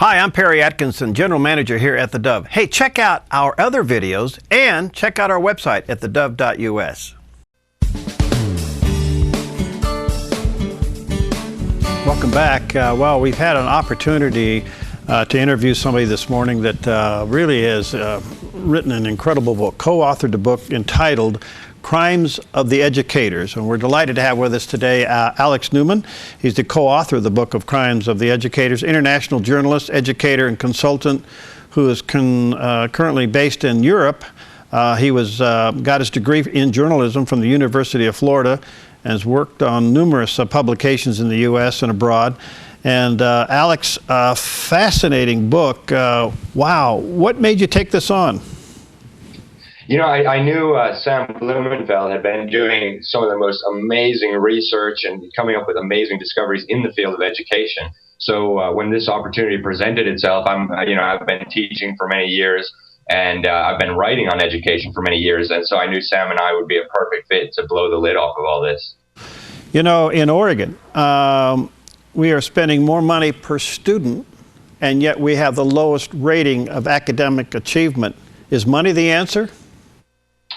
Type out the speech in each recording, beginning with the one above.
Hi, I'm Perry Atkinson, General Manager here at theDove. Hey, check out our other videos and check out our website at thedove.us. Welcome back. Well, we've had an opportunity to interview somebody this morning that really has written an incredible book, co-authored a book entitled Crimes of the Educators. And we're delighted to have with us today Alex Newman. He's the co-author of the book of Crimes of the Educators, international journalist, educator, and consultant who is currently based in Europe. He got his degree in journalism from the University of Florida and has worked on numerous publications in the U.S. and abroad. And Alex, fascinating book. Wow, what made you take this on? You know, I knew Sam Blumenfeld had been doing some of the most amazing research and coming up with amazing discoveries in the field of education. So when this opportunity presented itself, I've been teaching for many years, and I've been writing on education for many years, and so I knew Sam and I would be a perfect fit to blow the lid off of all this. You know, in Oregon, we are spending more money per student, and yet we have the lowest rating of academic achievement. Is money the answer?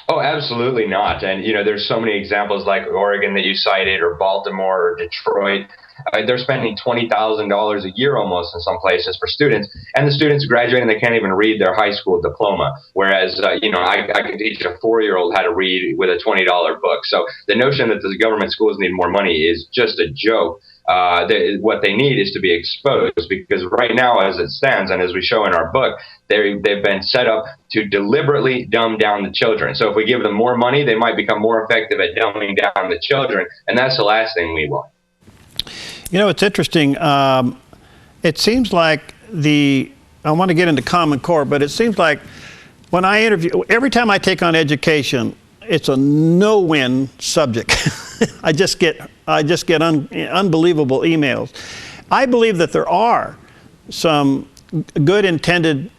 Oh, absolutely not. And, you know, there's so many examples like Oregon that you cited, or Baltimore, or Detroit. They're spending $20,000 a year almost in some places for students, and the students graduate and they can't even read their high school diploma. Whereas, I could teach a 4-year-old how to read with a $20 book. So the notion that the government schools need more money is just a joke. What they need is to be exposed, because right now, as it stands, and as we show in our book, they've been set up to deliberately dumb down the children. So if we give them more money, they might become more effective at dumbing down the children, and that's the last thing we want. You know, it's interesting. It seems like I want to get into Common Core, but it seems like when I interview, every time I take on education, it's a no-win subject. I just get unbelievable emails. I believe that there are some good intended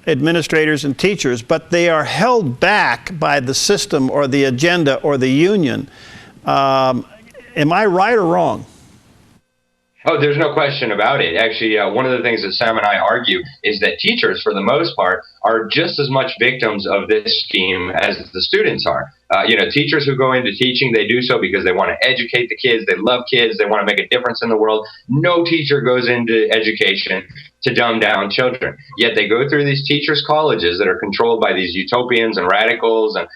administrators and teachers, but they are held back by the system or the agenda or the union. Am I right or wrong? Oh, there's no question about it. Actually, one of the things that Sam and I argue is that teachers, for the most part, are just as much victims of this scheme as the students are. Teachers who go into teaching, they do so because they want to educate the kids. They love kids. They want to make a difference in the world. No teacher goes into education to dumb down children. Yet they go through these teachers' colleges that are controlled by these utopians and radicals, and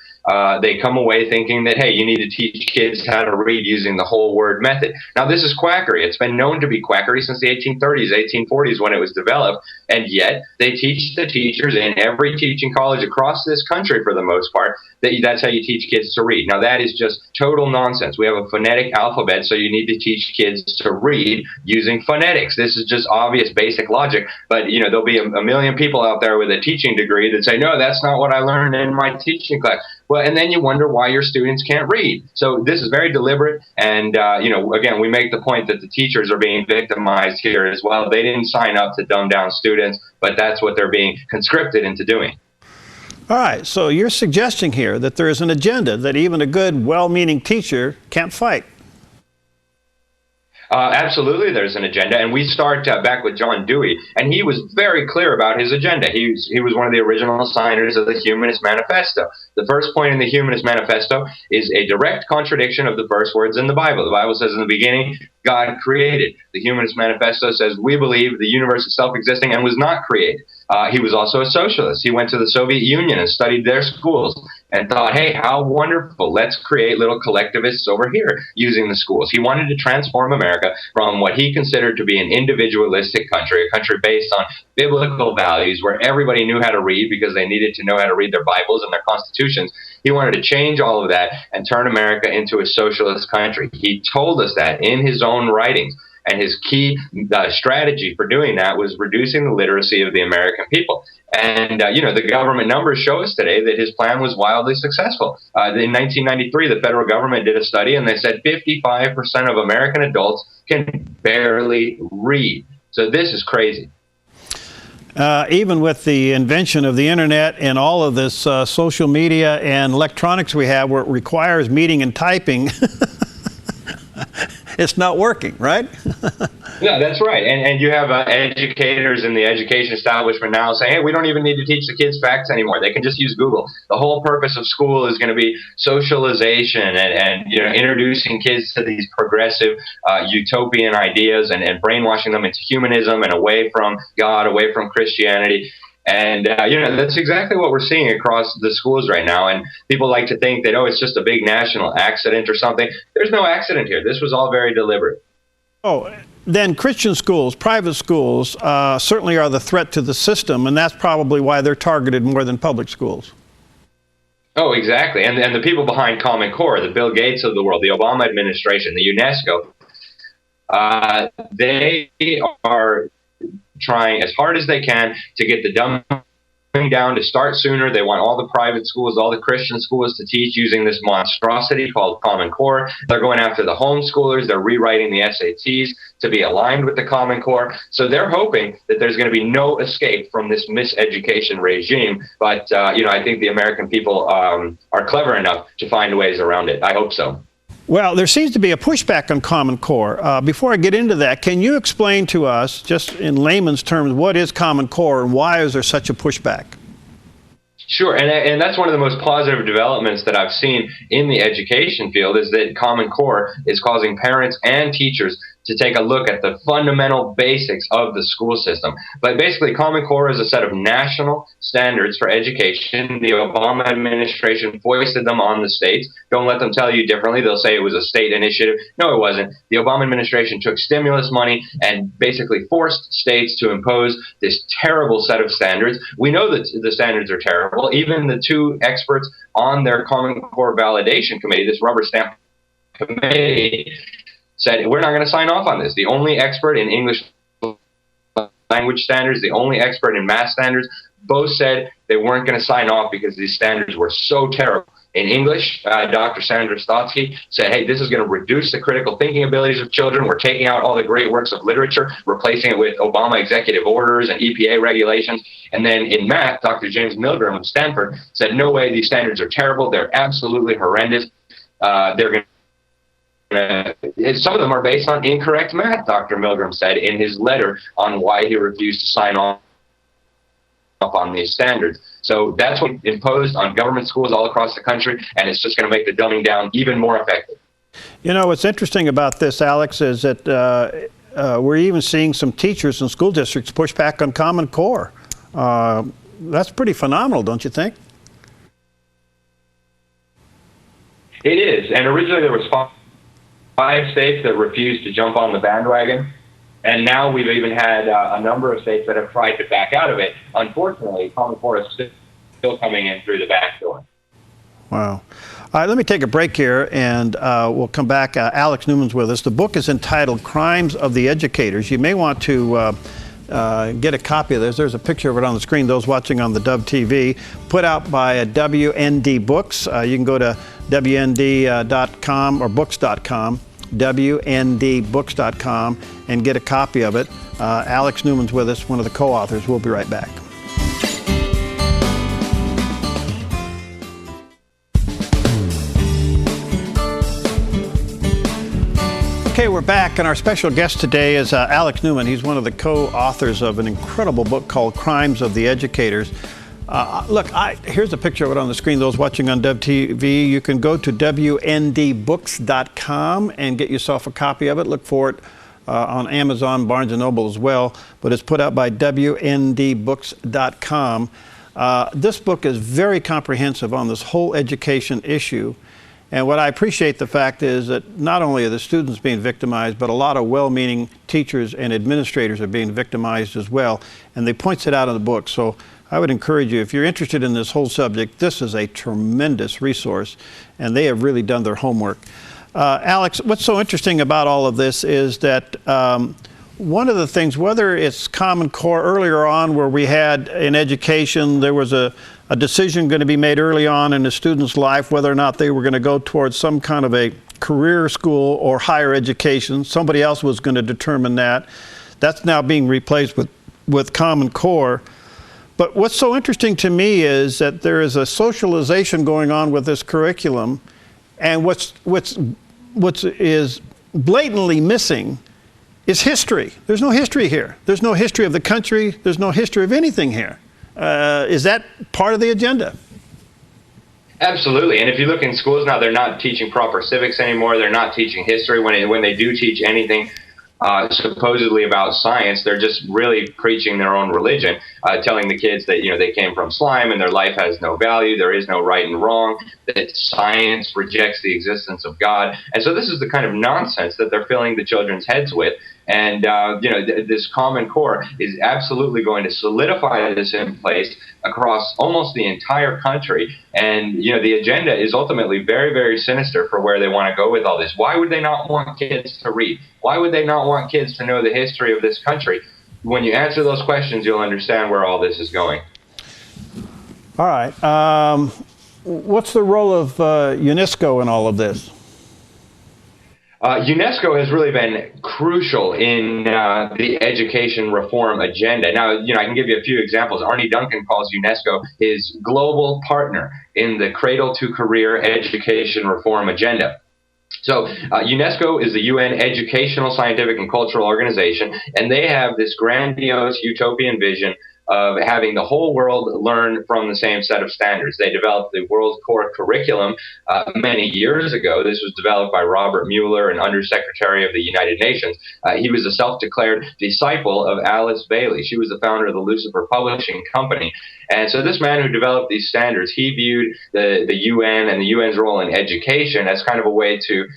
they come away thinking that, hey, you need to teach kids how to read using the whole word method. Now, this is quackery. It's been known to be quackery since the 1830s, 1840s when it was developed, and yet they teach the teachers in every teaching college across this country, for the most part, that's how you teach kids to read. Now, that is just total nonsense. We have a phonetic alphabet, so you need to teach kids to read using phonetics. This is just obvious basic logic, but, there'll be a million people out there with a teaching degree that say, no, that's not what I learned in my teaching class. Well, and then you wonder why your students can't read. So this is very deliberate. And, again, we make the point that the teachers are being victimized here as well. They didn't sign up to dumb down students, but that's what they're being conscripted into doing. All right. So you're suggesting here that there is an agenda that even a good, well-meaning teacher can't fight. Absolutely, there's an agenda, and we start back with John Dewey, and he was very clear about his agenda. He was one of the original signers of the Humanist Manifesto. The first point in the Humanist Manifesto is a direct contradiction of the first words in the Bible. The Bible says in the beginning, God created. The Humanist Manifesto says we believe the universe is self-existing and was not created. He was also a socialist. He went to the Soviet Union and studied their schools and thought, hey, how wonderful. Let's create little collectivists over here using the schools. He wanted to transform America from what he considered to be an individualistic country, a country based on biblical values where everybody knew how to read because they needed to know how to read their Bibles and their constitutions. He wanted to change all of that and turn America into a socialist country. He told us that in his own writings. And his key strategy for doing that was reducing the literacy of the American people. And, the government numbers show us today that his plan was wildly successful. In 1993, the federal government did a study, and they said 55% of American adults can barely read. So this is crazy. Even with the invention of the internet and all of this social media and electronics we have, where it requires meeting and typing, it's not working, right? Yeah, that's right. And you have educators in the education establishment now saying, hey, we don't even need to teach the kids facts anymore. They can just use Google. The whole purpose of school is going to be socialization and introducing kids to these progressive utopian ideas and brainwashing them into humanism and away from God, away from Christianity. And, that's exactly what we're seeing across the schools right now. And people like to think that, oh, it's just a big national accident or something. There's no accident here. This was all very deliberate. Oh, then Christian schools, private schools, certainly are the threat to the system, and that's probably why they're targeted more than public schools. Oh, exactly. And the people behind Common Core, the Bill Gates of the world, the Obama administration, the UNESCO, they are trying as hard as they can to get the dumbing down to start sooner. They want all the private schools, all the Christian schools to teach using this monstrosity called Common Core. They're going after the homeschoolers. They're rewriting the SATs to be aligned with the Common Core. So they're hoping that there's going to be no escape from this miseducation regime. But, I think the American people are clever enough to find ways around it. I hope so. Well, there seems to be a pushback on Common Core. Before I get into that, can you explain to us, just in layman's terms, what is Common Core and why is there such a pushback? Sure, and that's one of the most positive developments that I've seen in the education field is that Common Core is causing parents and teachers to take a look at the fundamental basics of the school system. But basically, Common Core is a set of national standards for education. The Obama administration foisted them on the states. Don't let them tell you differently. They'll say it was a state initiative. No, it wasn't. The Obama administration took stimulus money and basically forced states to impose this terrible set of standards. We know that the standards are terrible. Even the two experts on their Common Core validation committee, this rubber stamp committee, said, we're not going to sign off on this. The only expert in English language standards, the only expert in math standards, both said they weren't going to sign off because these standards were so terrible. In English, Dr. Sandra Stotsky said, hey, this is going to reduce the critical thinking abilities of children. We're taking out all the great works of literature, replacing it with Obama executive orders and EPA regulations. And then in math, Dr. James Milgram of Stanford said, no way, these standards are terrible. They're absolutely horrendous. They're going to some of them are based on incorrect math, Dr. Milgram said in his letter on why he refused to sign off on these standards. So that's what imposed on government schools all across the country, and it's just going to make the dumbing down even more effective. You know, what's interesting about this, Alex, is that we're even seeing some teachers and school districts push back on Common Core. That's pretty phenomenal, don't you think? It is, and originally there was 5 states that refused to jump on the bandwagon, and now we've even had a number of states that have tried to back out of it. Unfortunately, Common Core is still coming in through the back door. Wow. All right, let me take a break here, and we'll come back. Alex Newman's with us. The book is entitled Crimes of the Educators. You may want to get a copy of this. There's a picture of it on the screen, those watching on theDove TV, put out by WND Books. You can go to WND.com or books.com, WNDbooks.com, and get a copy of it. Alex Newman's with us, one of the co-authors. We'll be right back. Okay, we're back, and our special guest today is Alex Newman. He's one of the co-authors of an incredible book called Crimes of the Educators. Look, here's a picture of it on the screen. Those watching on Dove TV, you can go to WNDbooks.com and get yourself a copy of it. Look for it on Amazon, Barnes & Noble as well, but it's put out by WNDbooks.com. This book is very comprehensive on this whole education issue. And what I appreciate the fact is that not only are the students being victimized, but a lot of well-meaning teachers and administrators are being victimized as well. And they points it out in the book. So I would encourage you, if you're interested in this whole subject, this is a tremendous resource, and they have really done their homework. Alex, what's so interesting about all of this is that one of the things, whether it's Common Core earlier on where we had in education, there was a decision going to be made early on in a student's life whether or not they were going to go towards some kind of a career school or higher education. Somebody else was going to determine that. That's now being replaced with Common Core. But what's so interesting to me is that there is a socialization going on with this curriculum, and what's blatantly missing is history. There's no history here. There's no history of the country. There's no history of anything here. Is that part of the agenda? Absolutely. And if you look in schools now, they're not teaching proper civics anymore. They're not teaching history. When they do teach anything supposedly about science, they're just really preaching their own religion, telling the kids that, they came from slime and their life has no value. There is no right and wrong, that science rejects the existence of God. And so this is the kind of nonsense that they're filling the children's heads with. And, this Common Core is absolutely going to solidify this in place across almost the entire country. And, the agenda is ultimately very, very sinister for where they want to go with all this. Why would they not want kids to read? Why would they not want kids to know the history of this country? When you answer those questions, you'll understand where all this is going. All right. What's the role of UNESCO in all of this? UNESCO has really been crucial in the education reform agenda. Now, I can give you a few examples. Arne Duncan calls UNESCO his global partner in the cradle-to-career education reform agenda. So UNESCO is the UN educational, scientific, and cultural organization, and they have this grandiose utopian vision of having the whole world learn from the same set of standards. They developed the World Core Curriculum many years ago. This was developed by Robert Mueller, an Undersecretary of the United Nations. He was a self-declared disciple of Alice Bailey. She was the founder of the Lucifer Publishing Company. And so this man who developed these standards, he viewed the UN and the UN's role in education as kind of a way to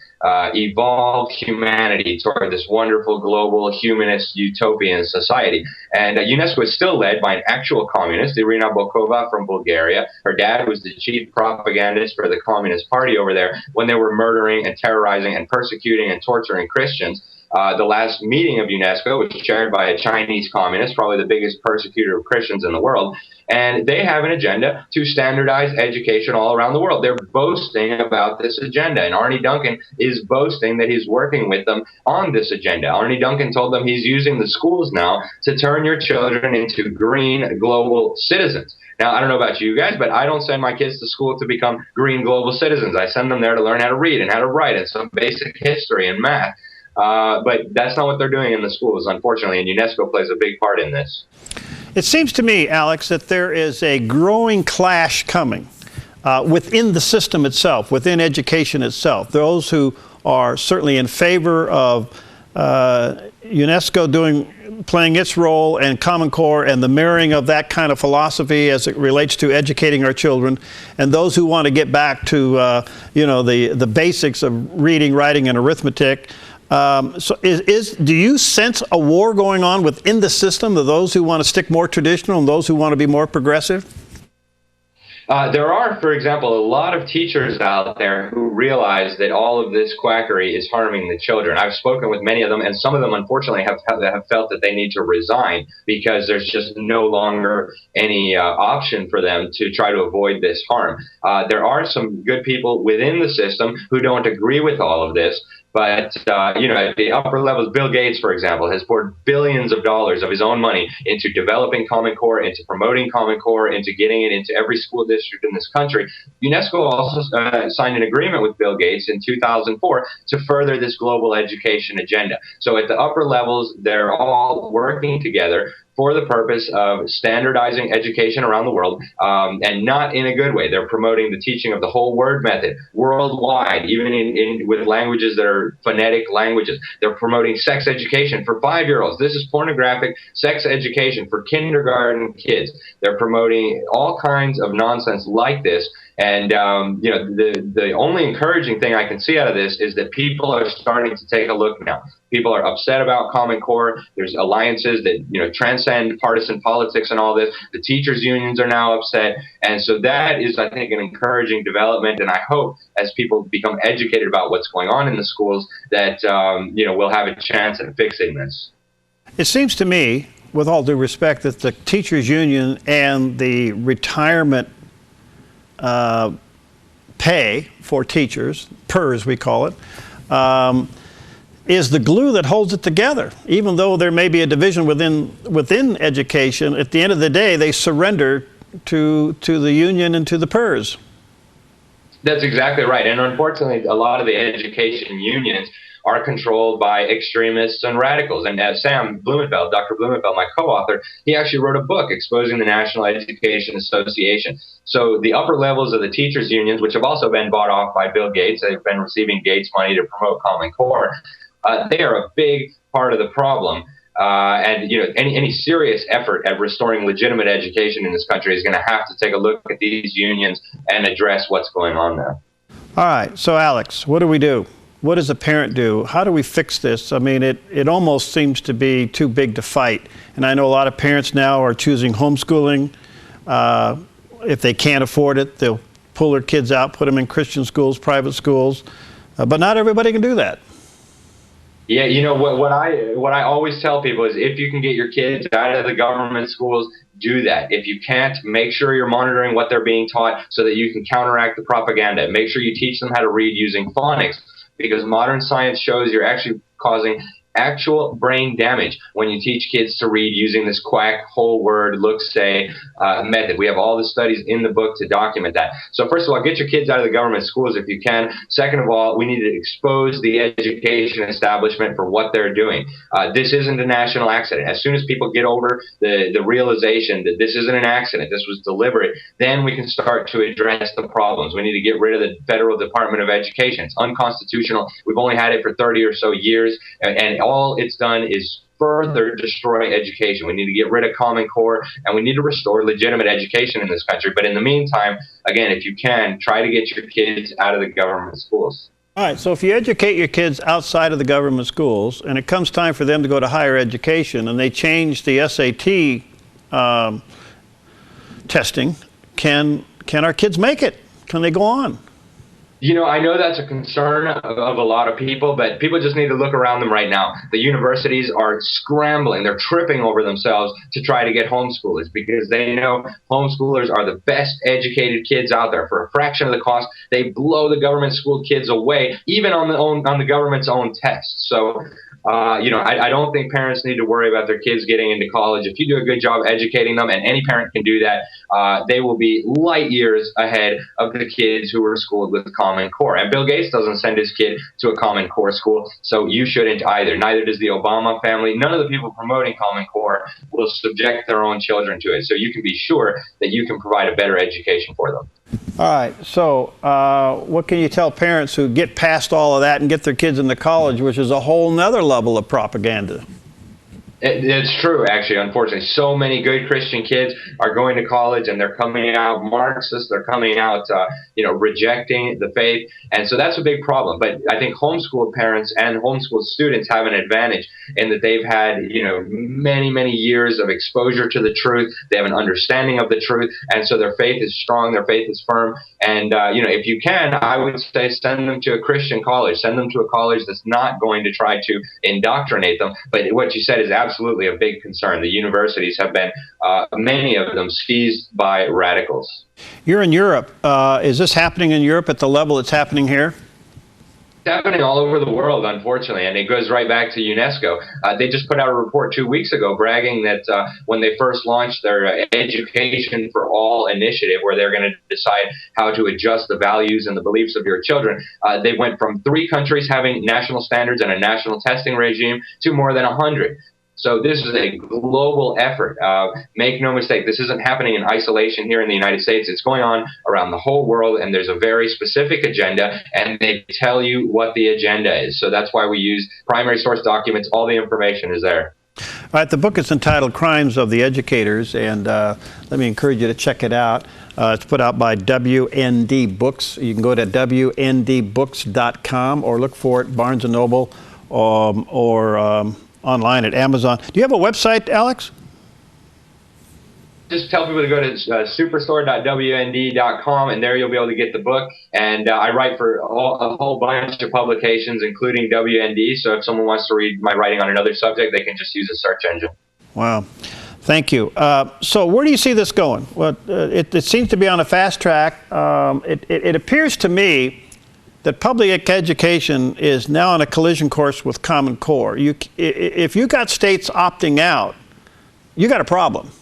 evolve humanity toward this wonderful global humanist utopian society. And UNESCO is still led by an actual communist, Irina Bokova from Bulgaria. Her dad was the chief propagandist for the Communist Party over there when they were murdering and terrorizing and persecuting and torturing Christians. The last meeting of UNESCO was chaired by a Chinese communist, probably the biggest persecutor of Christians in the world. And they have an agenda to standardize education all around the world. They're boasting about this agenda. And Arne Duncan is boasting that he's working with them on this agenda. Arne Duncan told them he's using the schools now to turn your children into green global citizens. Now, I don't know about you guys, but I don't send my kids to school to become green global citizens. I send them there to learn how to read and how to write and some basic history and math. But that's not what they're doing in the schools, unfortunately, and UNESCO plays a big part in this. It seems to me, Alex, that there is a growing clash coming within the system itself, within education itself. Those who are certainly in favor of UNESCO playing its role and Common Core and the mirroring of that kind of philosophy as it relates to educating our children, and those who want to get back to the basics of reading, writing, and arithmetic. Do you sense a war going on within the system of those who want to stick more traditional and those who want to be more progressive? There are, for example, a lot of teachers out there who realize that all of this quackery is harming the children. I've spoken with many of them, and some of them, unfortunately, have felt that they need to resign because there's just no longer any option for them to try to avoid this harm. There are some good people within the system who don't agree with all of this. But, at the upper levels, Bill Gates, for example, has poured billions of dollars of his own money into developing Common Core, into promoting Common Core, into getting it into every school district in this country. UNESCO also signed an agreement with Bill Gates in 2004 to further this global education agenda. So at the upper levels, they're all working together for the purpose of standardizing education around the world, and not in a good way. They're promoting the teaching of the whole word method worldwide, even with languages that are phonetic languages. They're promoting sex education for 5-year-olds. This is pornographic sex education for kindergarten kids. They're promoting all kinds of nonsense like this. And, the only encouraging thing I can see out of this is that people are starting to take a look now. People are upset about Common Core. There's alliances that, transcend partisan politics and all this. The teachers' unions are now upset. And so that is, I think, an encouraging development. And I hope as people become educated about what's going on in the schools that, we'll have a chance at fixing this. It seems to me, with all due respect, that the teachers' union and the retirement pay for teachers, PERS we call it, is the glue that holds it together. Even though there may be a division within education, at the end of the day, they surrender to the union and to the PERS. That's exactly right. And unfortunately, a lot of the education unions are controlled by extremists and radicals. And Sam Blumenfeld, Dr. Blumenfeld, my co-author, he actually wrote a book exposing the National Education Association. So the upper levels of the teachers' unions, which have also been bought off by Bill Gates, they've been receiving Gates money to promote Common Core, they are a big part of the problem. And any serious effort at restoring legitimate education in this country is going to have to take a look at these unions and address what's going on there. All right. So, Alex, what do we do? What does a parent do? How do we fix this? I mean, it almost seems to be too big to fight. And I know a lot of parents now are choosing homeschooling. If they can't afford it, they'll pull their kids out, put them in Christian schools, private schools. But not everybody can do that. Yeah, what I always tell people is if you can get your kids out of the government schools, do that. If you can't, make sure you're monitoring what they're being taught so that you can counteract the propaganda. Make sure you teach them how to read using phonics, because modern science shows you're actually causing actual brain damage when you teach kids to read using this quack, whole word, look, say method. We have all the studies in the book to document that. So first of all, get your kids out of the government schools if you can. Second of all, we need to expose the education establishment for what they're doing. This isn't a national accident. As soon as people get over the realization that this isn't an accident, this was deliberate, then we can start to address the problems. We need to get rid of the Federal Department of Education. It's unconstitutional. We've only had it for 30 or so years, and all it's done is further destroy education. We need to get rid of Common Core, and we need to restore legitimate education in this country. But in the meantime, again, if you can, try to get your kids out of the government schools. All right, so if you educate your kids outside of the government schools, and it comes time for them to go to higher education, and they change the SAT testing, can our kids make it? Can they go on? I know that's a concern of a lot of people, but people just need to look around them right now. The universities are scrambling. They're tripping over themselves to try to get homeschoolers because they know homeschoolers are the best educated kids out there. For a fraction of the cost, they blow the government school kids away, even on the government's own tests. So, I don't think parents need to worry about their kids getting into college. If you do a good job educating them, and any parent can do that, they will be light years ahead of the kids who were schooled with Common Core. And Bill Gates doesn't send his kid to a Common Core school, so you shouldn't either. Neither does the Obama family. None of the people promoting Common Core will subject their own children to it. So you can be sure that you can provide a better education for them. All right, so what can you tell parents who get past all of that and get their kids into college, which is a whole nother level of propaganda? It's true, actually, unfortunately. So many good Christian kids are going to college and they're coming out Marxist, they're coming out, rejecting the faith. And so that's a big problem. But I think homeschooled parents and homeschooled students have an advantage in that they've had, many, many years of exposure to the truth. They have an understanding of the truth. And so their faith is strong, their faith is firm. And, if you can, I would say send them to a Christian college. Send them to a college that's not going to try to indoctrinate them. But what you said is absolutely a big concern. The universities have been, many of them, seized by radicals. You're in Europe. Is this happening in Europe at the level it's happening here? It's happening all over the world, unfortunately, and it goes right back to UNESCO. They just put out a report 2 weeks ago bragging that when they first launched their Education for All initiative, where they're going to decide how to adjust the values and the beliefs of your children, they went from 3 countries having national standards and a national testing regime to more than 100. So this is a global effort. Make no mistake, this isn't happening in isolation here in the United States. It's going on around the whole world, and there's a very specific agenda, and they tell you what the agenda is. So that's why we use primary source documents. All the information is there. All right, the book is entitled Crimes of the Educators, and let me encourage you to check it out. It's put out by WND Books. You can go to WNDbooks.com or look for it, Barnes & Noble, or online at Amazon. Do you have a website, Alex? Just tell people to go to superstore.wnd.com, and there you'll be able to get the book. And I write for a whole bunch of publications, including WND. So if someone wants to read my writing on another subject, they can just use a search engine. Wow. Thank you. So where do you see this going? Well, it seems to be on a fast track. It appears to me that public education is now on a collision course with Common Core. If you got states opting out, you got a problem.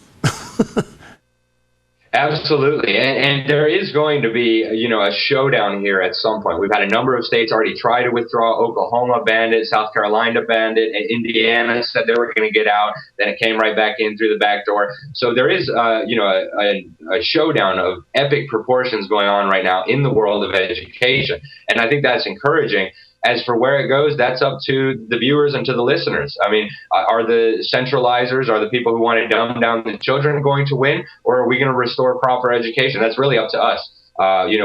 Absolutely. And there is going to be, a showdown here at some point. We've had a number of states already try to withdraw. Oklahoma banned it, South Carolina banned it, and Indiana said they were going to get out. Then it came right back in through the back door. So there is, a showdown of epic proportions going on right now in the world of education. And I think that's encouraging. As for where it goes, that's up to the viewers and to the listeners. I mean, are the centralizers, are the people who want to dumb down the children going to win, or are we going to restore proper education? That's really up to us.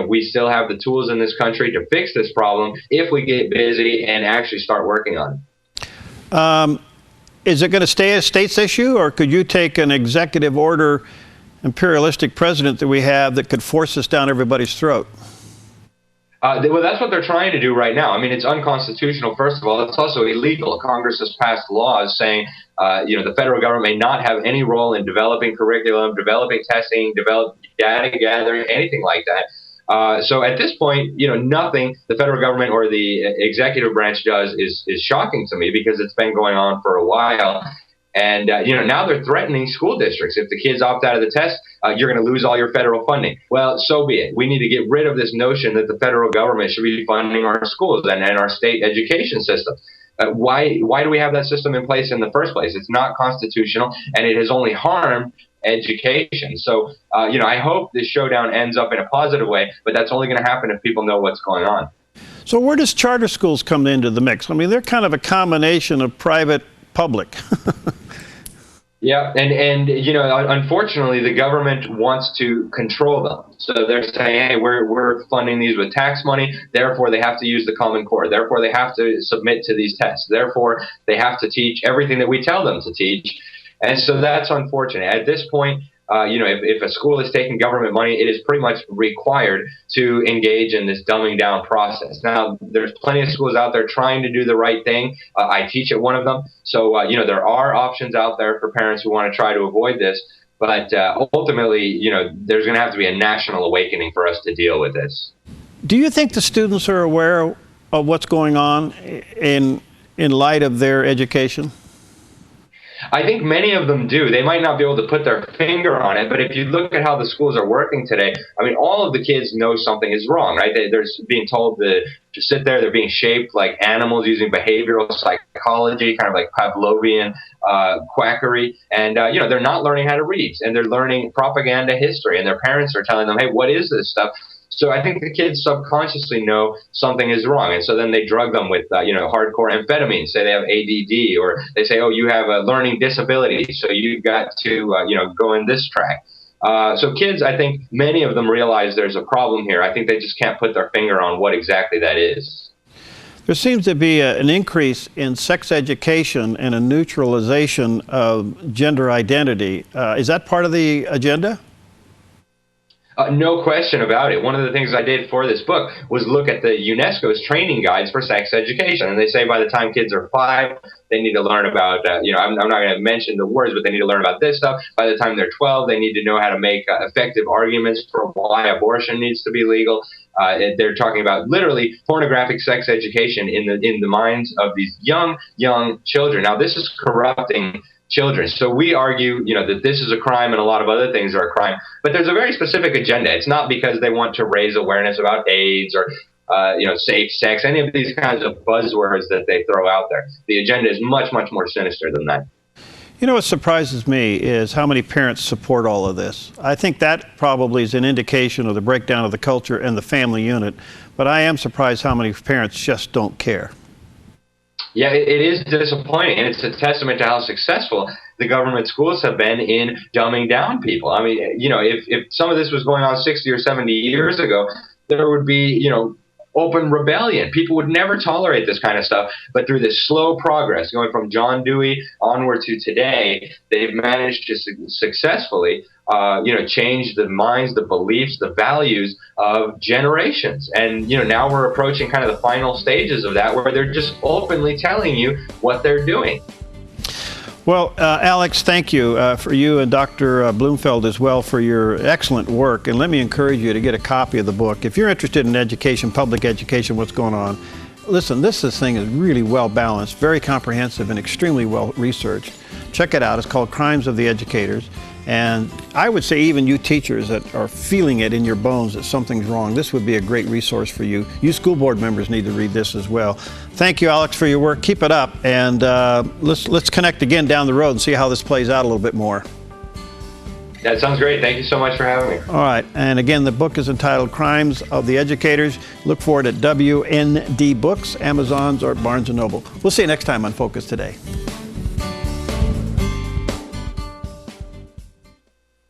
We still have the tools in this country to fix this problem if we get busy and actually start working on it. Is it going to stay a state's issue, or could you take an executive order, imperialistic president that we have that could force this down everybody's throat? Well, that's what they're trying to do right now. I mean, it's unconstitutional, first of all. It's also illegal. Congress has passed laws saying, the federal government may not have any role in developing curriculum, developing testing, develop data gathering, anything like that. So at this point, nothing the federal government or the executive branch does is shocking to me, because it's been going on for a while. And, now they're threatening school districts. If the kids opt out of the test, you're going to lose all your federal funding. Well, so be it. We need to get rid of this notion that the federal government should be funding our schools and our state education system. Why do we have that system in place in the first place? It's not constitutional, and it has only harmed education. So, I hope this showdown ends up in a positive way, but that's only going to happen if people know what's going on. So where does charter schools come into the mix? I mean, they're kind of a combination of private, public. Yeah, and unfortunately, the government wants to control them. So they're saying, hey, we're funding these with tax money, therefore they have to use the Common Core, therefore they have to submit to these tests, therefore they have to teach everything that we tell them to teach. And so that's unfortunate. At this point, if a school is taking government money, it is pretty much required to engage in this dumbing down process. Now, there's plenty of schools out there trying to do the right thing. I teach at one of them. So, there are options out there for parents who want to try to avoid this. But ultimately, there's going to have to be a national awakening for us to deal with this. Do you think the students are aware of what's going on in light of their education? I think many of them do. They might not be able to put their finger on it, but if you look at how the schools are working today, I mean, all of the kids know something is wrong, right? They're being told to sit there. They're being shaped like animals using behavioral psychology, kind of like Pavlovian quackery. And, they're not learning how to read, and they're learning propaganda history, and their parents are telling them, hey, what is this stuff? So I think the kids subconsciously know something is wrong. And so then they drug them with, hardcore amphetamines, say they have ADD, or they say, oh, you have a learning disability, so you've got to, go in this track. So kids, I think many of them realize there's a problem here. I think they just can't put their finger on what exactly that is. There seems to be an increase in sex education and a neutralization of gender identity. Is that part of the agenda? No question about it. One of the things I did for this book was look at the UNESCO's training guides for sex education. And they say by the time kids are 5, they need to learn about, I'm not going to mention the words, but they need to learn about this stuff. By the time they're 12, they need to know how to make effective arguments for why abortion needs to be legal. They're talking about literally pornographic sex education in the minds of these young children. Now, this is corrupting children. So we argue, that this is a crime and a lot of other things are a crime. But there's a very specific agenda. It's not because they want to raise awareness about AIDS or, safe sex, any of these kinds of buzzwords that they throw out there. The agenda is much, much more sinister than that. What surprises me is how many parents support all of this. I think that probably is an indication of the breakdown of the culture and the family unit. But I am surprised how many parents just don't care. Yeah, it is disappointing, and it's a testament to how successful the government schools have been in dumbing down people. I mean, if some of this was going on 60 or 70 years ago, there would be, open rebellion. People would never tolerate this kind of stuff. But through this slow progress, going from John Dewey onward to today, they've managed to successfully change the minds, the beliefs, the values of generations. And, now we're approaching kind of the final stages of that, where they're just openly telling you what they're doing. Well, Alex, thank you for you and Dr. Bloomfeld as well for your excellent work. And let me encourage you to get a copy of the book. If you're interested in education, public education, what's going on, listen, this thing is really well balanced, very comprehensive, and extremely well researched. Check it out. It's called Crimes of the Educators. And I would say even you teachers that are feeling it in your bones that something's wrong, this would be a great resource for you. You school board members need to read this as well. Thank you, Alex, for your work. Keep it up, and let's connect again down the road and see how this plays out a little bit more. That sounds great. Thank you so much for having me. All right. And again, the book is entitled Crimes of the Educators. Look for it at WND Books, Amazon's, or Barnes & Noble. We'll see you next time on Focus Today.